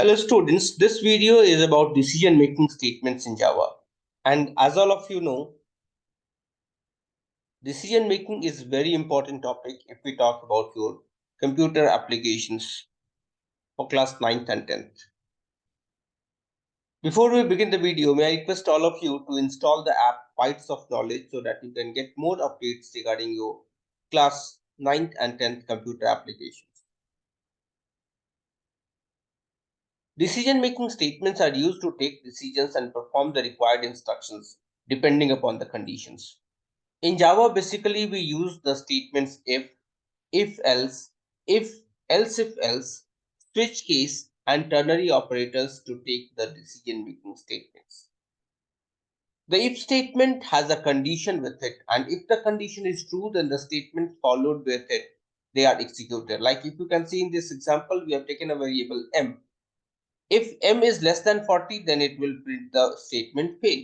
Hello students, this video is about decision making statements in Java. And as all of you know, decision making is very important topic if we talk about your computer applications for class 9th and 10th. Before we begin the video, may I request all of you to install the app Bytes of Knowledge so that you can get more updates regarding your class 9th and 10th computer applications. Decision-making statements are used to take decisions and perform the required instructions depending upon the conditions. In Java, basically we use the statements if else, if else, switch case, and ternary operators to take the decision-making statements. The if statement has a condition with it, and if the condition is true, then the statement followed with it, they are executed. Like if you can see in this example, we have taken a variable m. If m is less than 40, then it will print the statement fail.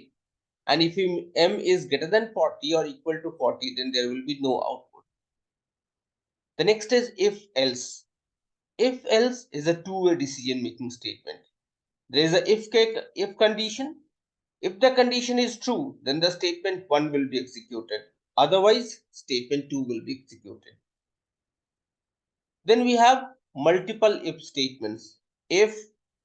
And if m is greater than 40 or equal to 40, then there will be no output. The next is if else. If else is a two-way decision making statement. There is a if condition. If the condition is true, then the statement 1 will be executed. Otherwise, statement 2 will be executed. Then we have multiple if statements. If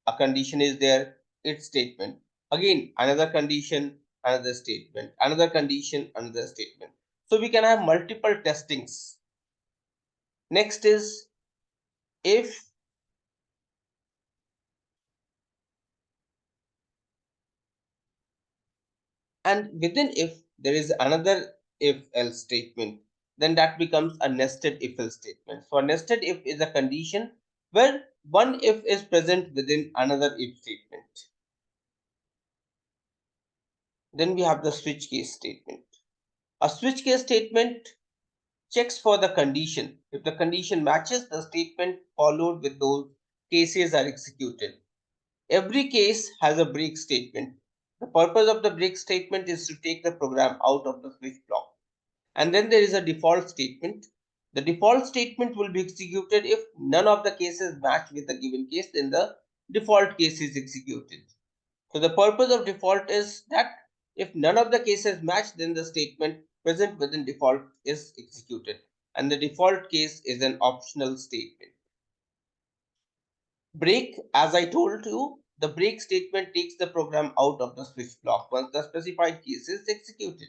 a condition is there, its statement. Again, another condition, another statement. Another condition, another statement. So we can have multiple testings. Next is if and within if there is another if else statement, then that becomes a nested if else statement. So a nested if is a condition where one if is present within another if statement. Then we have the switch case statement. A switch case statement checks for the condition. If the condition matches, the statement followed with those cases are executed. Every case has a break statement. The purpose of the break statement is to take the program out of the switch block. And then there is a default statement. The default statement will be executed if none of the cases match with the given case, then the default case is executed. So the purpose of default is that if none of the cases match, then the statement present within default is executed. And the default case is an optional statement. Break, as I told you, the break statement takes the program out of the switch block once the specified case is executed.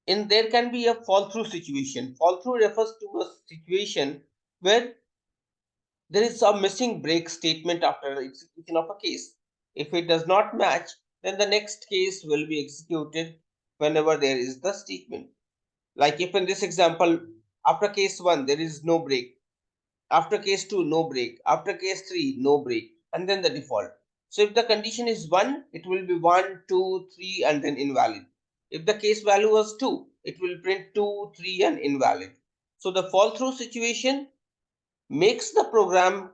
And there can be a fall through situation. Fall through refers to a situation where there is a missing break statement after the execution of a case. If it does not match, then the next case will be executed whenever there is the statement. Like if in this example, after case 1 there is no break, after case 2 no break, after case 3 no break, and then the default. So if the condition is 1, it will be 1, 2, 3 and then invalid. If the case value was 2, it will print 2, 3 and invalid. So the fall through situation makes the program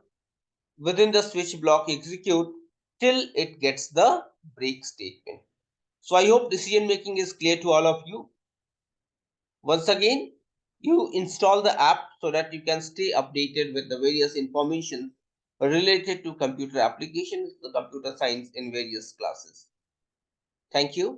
within the switch block execute till it gets the break statement. So I hope decision making is clear to all of you. Once again, you install the app so that you can stay updated with the various information related to computer applications, the computer science in various classes. Thank you.